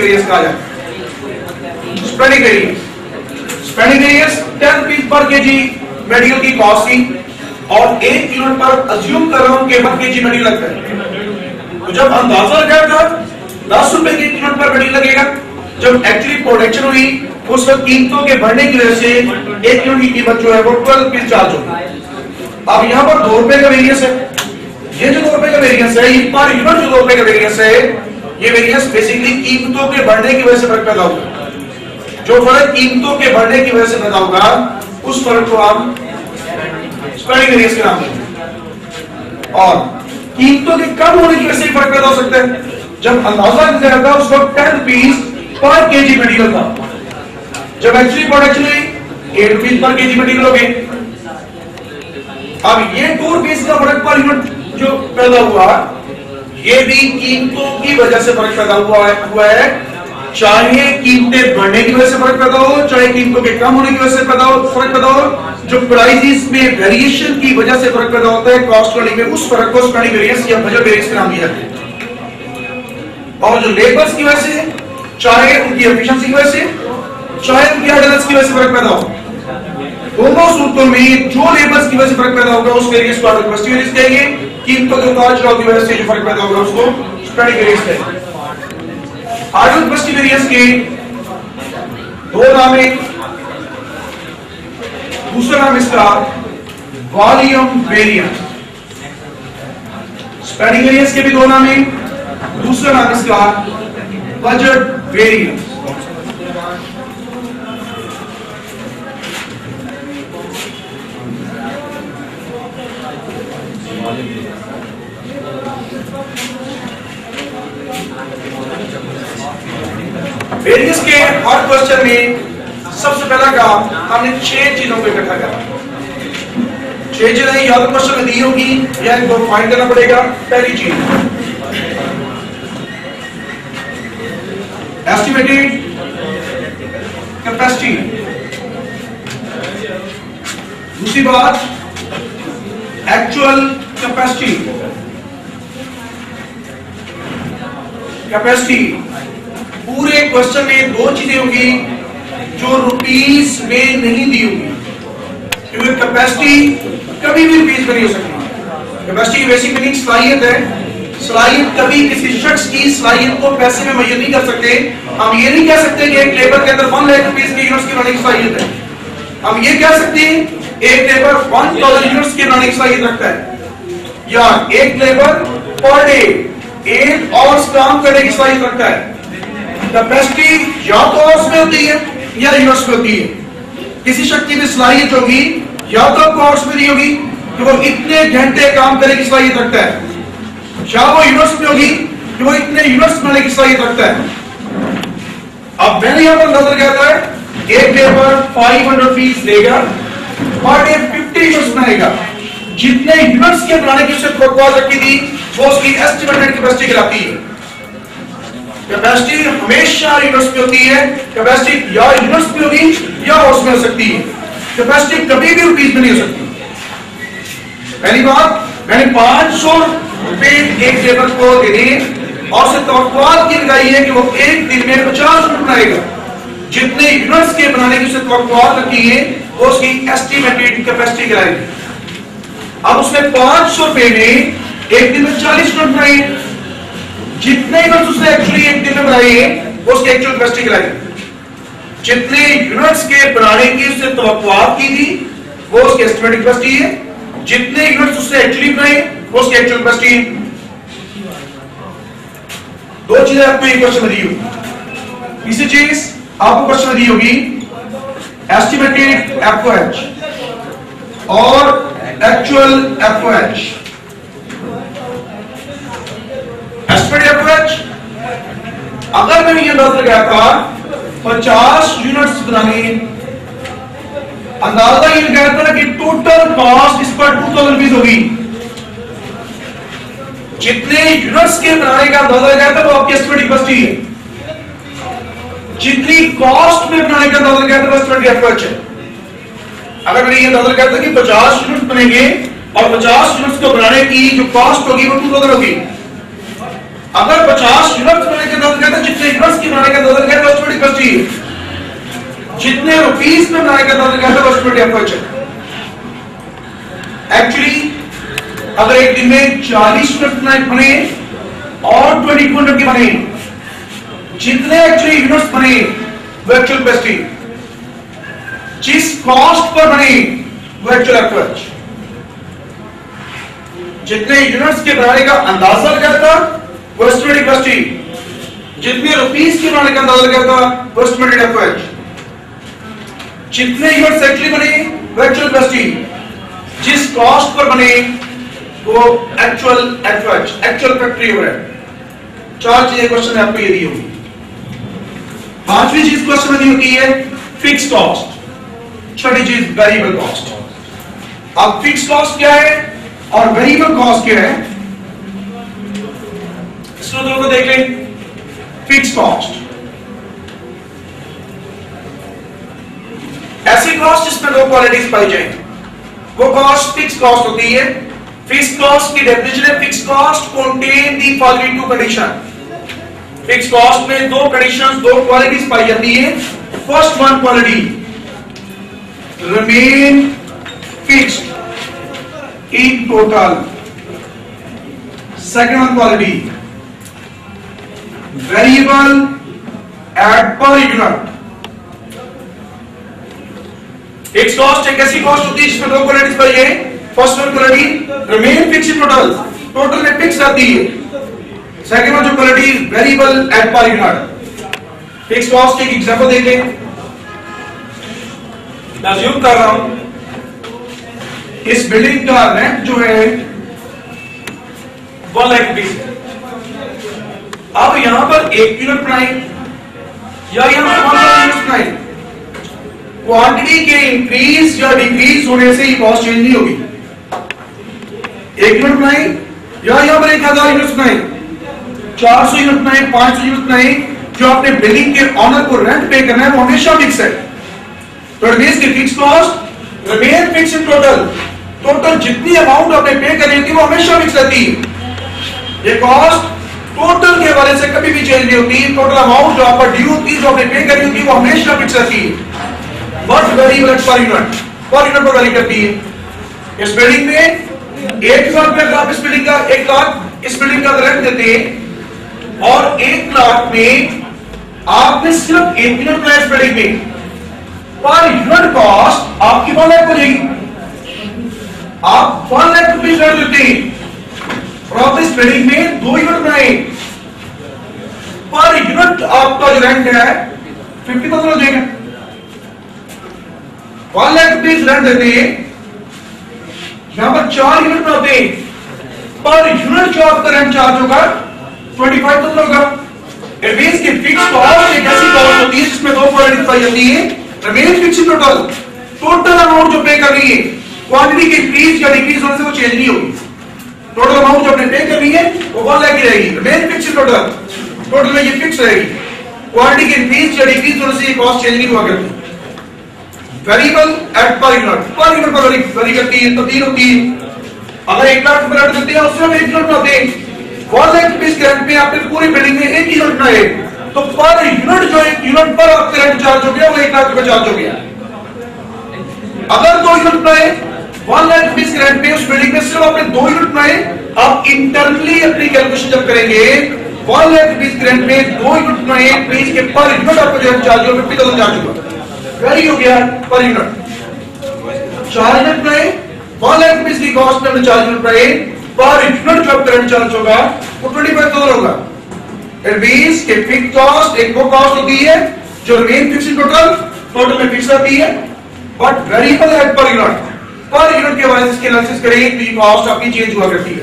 Variance कहा जाता है। Spreading variance 10 rupees per KG material की कॉस्ट थी और 1 यूनिट पर अज्यूम कर रहा हूं कि 1 केजी मेटेरियल लगता है। तो जब अंदाजा लगाया था 10 रुपए के यूनिट पर मेटेरियल लगेगा, जब एक्चुअली प्रोडक्शन हुई उस वक्त कीमतों के बढ़ने की वजह से 1 यूनिट की कीमत जो है वो 12 रुपीज चार्ज होगी। अब यहां पर 2 रुपए का वेरियंस है, ये जो 2 रुपए का वेरियंस है, ये पर यूनिट जो 2 रुपए का वेरियंस है, ये वेरियंस बेसिकली कीमतों के बढ़ने की वजह से फर्क पैदा होगा। जो फर्क कीमतों के बढ़ने की वजह से पैदा होगा उस फर्क को हम स्प्रेडिंग वेरियंस के नाम देंगे। और कीमतों के कम होने की वजह से फर्क पैदा हो सकता है। जब अंदाजा लगाया था उस वक्त 10 रुपीज पर केजी मटेरियल था, जब एक्चुअली प्रोडक्शन हुई 8 रुपीज पर केजी मटेरियल हो गए। अब ये 2 रुपीज का फर्क पर यूनिट जो पैदा हुआ, ये भी कीमतों की वजह से फर्क पैदा हुआ है। चाहे कीमतें बढ़ने की वजह से फर्क पैदा हो, चाहे कीमतों के कम होने की वजह से फर्क पैदा हो, जो प्राइसेस में वेरिएशन की वजह से फर्क पैदा होता है कॉस्ट स्टडी में, उस फर्क को स्प्रेडिंग वेरियंस या बजट वेरियंस के नाम दिया जाता है। और जो लेबर्स की वजह से, चाहे उनकी एफिशिएंसी की वजह से, चाहे उनकी आइडलनेस की वजह से फर्क पैदा हो, दोनों सूत्रों में जो लेबर्स की वजह से फर्क पैदा होगा उस वेरियंस को आइडल कॉस्ट वेरियंस कहेंगे। कीमतों के उतार चढ़ाव की वजह से जो फर्क पैदा होगा उसको स्प्रेडिंग वेरियंस कहेंगे। आइडल कॉस्ट वेरियंस के 2 नाम हैं, दूसरा नाम इसका वॉल्यूम वेरियंस। स्प्रेडिंग वेरियंस के भी 2 नाम हैं, दूसरा नाम इसका बजट वेरियंस। वेरियंस के हर क्वेश्चन में सबसे पहला काम हमने 6 चीजों को इकट्ठा करा। 6 चीजें या तो क्वेश्चन में दी होगी या इनको फाइंड करना पड़ेगा। पहली चीज एस्टिमेटेड कैपेसिटी, दूसरी बात एक्चुअल कैपेसिटी। पूरे क्वेश्चन में 2 चीजें होंगी जो रुपीस में नहीं दी होगी, क्योंकि कैपेसिटी कभी भी रुपीस में नहीं हो सकती। कैपेसिटी की बेसिक मीनिंग सलाहियत है। सलाहियत कभी किसी शख्स की सलाहियत को पैसे में मेजर नहीं कर सकते। हम ये नहीं कह सकते कि एक लेबर के अंदर 1 लाख रुपीस की यूनिट्स की बनाने की सलाहियत है। हम ये कह सकते हैं एक लेबर 1000 यूनिट्स की बनाने की सलाहियत रखता है, या एक लेबर पर डे 8 आवर्स काम करने की सलाहियत रखता है। कैपेसिटी या तो आवर्स में होती है या यूनिट्स में होती है। किसी शख्स की भी सलाहियत होगी या तो आपको आवर्स में दी होगी कि वो इतने घंटे काम करने की सलाहियत रखता है, या वो यूनिट्स में होगी कि वो इतने यूनिट्स बनाने की सलाहियत रखता है। अब मैंने यहां पर नजर कहता है एक लेबर 500 पीस देगा, पर डे 50 यूनिट्स बनाएगा। जितने यूनिट्स के बनाने की उससे प्रोपोज रखी थी वो उसकी एस्टिमेटेड कैपेसिटी कहलाती है। कैपेसिटी हमेशा यूनिट्स में होती है। कैपेसिटी या यूनिट्स में होगी या आवर्स में हो सकती है। कैपेसिटी कभी भी रुपीस में नहीं हो सकती। पहली बात, मैंने 500 रुपए एक लेबर को देने और उसे तवक्कुआत की लगाई है कि वो एक दिन में 50 यूनिट बनाएगा। जितने यूनिट्स के बनाने की उसे तवक्कुआत रखी है वो उसकी एस्टिमेटेड कैपेसिटी कहलाएगी। अब उसने 500 रुपए में एक दिन में 40 यूनिट बनाए, जितने यूनिट्स उसने एक्चुअली एक दिन में बनाए वो उसकी एक्चुअल कैपेसिटी कहलाएगी। जितने यूनिट्स के बनाने की उसने तवक्कुआत की थी वो उसकी एस्टिमेटेड कैपेसिटी है। जितने यूनिट्स उसने एक्चुअली बनाए वो उसकी एक्चुअल कैपेसिटी है। 2 चीजें आपको एक क्वेश्चन में दी होगी। तीसरी चीज आपको क्वेश्चन में दी होगी एस्टिमेटेड एफओएच और एक्चुअल एफओएच। एस्टिमेटेड एफओएच, अगर मैंने ये नजर लगाया था 50 यूनिट्स बनाने, अंदाजा ये लगाया था कि टोटल कॉस्ट इस पर 2000 रुपीज होगी। जितने यूनिट्स के बनाने का अंदाजा लगाया था वो आपकी एस्टिमेटेड कैपेसिटी है। जितनी कॉस्ट में बनाने का अंदाजा लगाया था वो एस्टिमेटेड एफओएच है। अगर मैंने ये अंदाजा लगाया था कि 50 यूनिट्स बनेंगे और 50 यूनिट्स को बनाने की जो कॉस्ट होगी वो 2000 होगी। अगर 50 यूनिट्स बनाने का अंदाजा लगाया था, जितने यूनिट्स के बनाने का रुपीस में बनाने का अंदाजा लगाया था वो एस्टिमेटेड एफर्ट है। एक्चुअली अगर एक दिन में 40 यूनिट बने और 22 यूनिट के बने, जितने एक्चुअली यूनिट्स बने वो एक्चुअल कैपेसिटी, जिस कॉस्ट पर बने वो एक्चुअल एफर्ट। जितने यूनिट्स के बनाने का अंदाजा लगाया था वो एस्टिमेटेड कैपेसिटी, जितने रुपीस के बनाने का अंदाजा लगाया था वो एस्टिमेटेड एफर्ट, जितने यूनिट्स एक्चुअली बने वो एक्चुअल कैपेसिटी, जिस कॉस्ट पर बने वो actual effort, actual factory overhead. 4 चीजें क्वेश्चन में आपको ये दी होगी। 5वीं चीज क्वेश्चन में दी होती है फिक्स कॉस्ट, 6ठी चीज वेरिएबल कॉस्ट। अब फिक्स कॉस्ट क्या है और वेरिएबल कॉस्ट क्या है, इसको दोनों को देख लें। फिक्स कॉस्ट ऐसी कॉस्ट जिसमें 2 क्वालिटीज पाई जाए, वो कॉस्ट फिक्स कॉस्ट होती है। फिक्स कॉस्ट की डेफिनेशन है fix cost contain the following 2 condition. Fix cost में 2 कंडीशंस, 2 क्वालिटीज पाई जाती है। First one quality remain fixed in total, second one quality variable eight per unit. Fix cost एक ऐसी cost होती है जिसमें 2 क्वालिटीज पाई है। First one quality remain fix in total, total में फिक्स रहती है। सेकंड वन जो quality variable eight per unit. Fix cost एक एग्जांपल देखें। अज्यूम कर रहा हूं इस बिल्डिंग का रेंट जो है 1 लाख रुपीस। अब यहां पर 1 यूनिट बनाए या यहां पर 1 यूनिट बनाए, क्वांटिटी के इंक्रीज या डिक्रीज होने से ये कॉस्ट चेंज नहीं होगी। 1 यूनिट बनाए या यहां पर 1000 यूनिट बनाए, 400 यूनिट बनाए, 500 यूनिट बनाए, जो आपने बिल्डिंग के ऑनर को रेंट पे करना है वो हमेशा फिक्स है। तो इट मींस कि fix cost remain fix in total, total जितनी अमाउंट आपने पे करनी होती है वो हमेशा फिक्स रहती है। ये कॉस्ट टोटल के हवाले से कभी भी चेंज नहीं होती। टोटल अमाउंट जो आपका ड्यू होती है, जो आपने पे करनी होती है, वो हमेशा फिक्स रहती है। बट वेरिएबल पर यूनिट पर वेरी करती है। इस बिल्डिंग में 1,00,000 रुपए का आप इस बिल्डिंग का 1 लाख इस बिल्डिंग का रेंट देते हैं और 1 लाख में आपने सिर्फ 1 यूनिट बनाया इस बिल्डिंग में, पर यूनिट कॉस्ट आपकी 1 लाख हो जाएगी। आप 1 लाख रुपीज रेंट देते हैं और आप इस बिल्डिंग में 2 यूनिट बनाए, पर यूनिट आपका जो रेंट है 50,000 हो जाएगा। 1 लाख रुपीज रेंट देते हैं, यहां पर 4 यूनिट बनाते हैं, पर यूनिट जो आपका रेंट चार्ज होगा 25,000 होगा। इट मींस कि फिक्स कॉस्ट एक ऐसी कॉस्ट होती है जिसमें 2 क्वालिटीज पाई जाती है। Remain fix in total, total amount जो पे करनी है, क्वांटिटी के इंक्रीज या डिक्रीज होने से वो चेंज नहीं होगी। टोटल अमाउंट जो आपने पे करनी है वो 1 लाख की रहेगी। Remain fix in total, total में ये फिक्स रहेगी। क्वांटिटी के इंक्रीज या डिक्रीज होने से ये कॉस्ट चेंज नहीं हुआ करती। वेरिएबल एट पर यूनिट पर वेरी करती है, तब्दील होती है। अगर 1 लाख रुपए रेंट देते हैं उसमें 1 यूनिट बनाते हैं, 1 लाख रुपीस के रेंट में आपने पूरी बिल्डिंग में 1 यूनिट बनाए, तो पर यूनिट जो 1 यूनिट पर आपका रेंट चार्ज हो गया वो 1 लाख रुपए चार्ज हो गया। अगर 2 यूनिट बनाए 1 लाख रुपीस के रेंट में उस बिल्डिंग में सिर्फ आपने 2 यूनिट बनाए, आप इंटरनली अपनी कैलकुलेशन जब करेंगे 1 लाख रुपीस के रेंट में 2 यूनिट बनाए, प्लीज के पर यूनिट आपको जो चार्ज होगा 50,000 चार्ज होगा। वेरी हो गया पर यूनिट। 4 यूनिट बनाए 1 लाख रुपीस की कॉस्ट में 4 यूनिट बनाए, पर यूनिट जो करंट चार्ज होगा वो 25,000 होगा। इट मींस कि फिक्स कॉस्ट एक वो कॉस्ट होती है जो remain fix in total, total में फिक्स रहती है, बट वेरिएबल है पर यूनिट के हवाले से इसके एनालिसिस करें तो ये कॉस्ट आपकी चेंज हुआ करती है।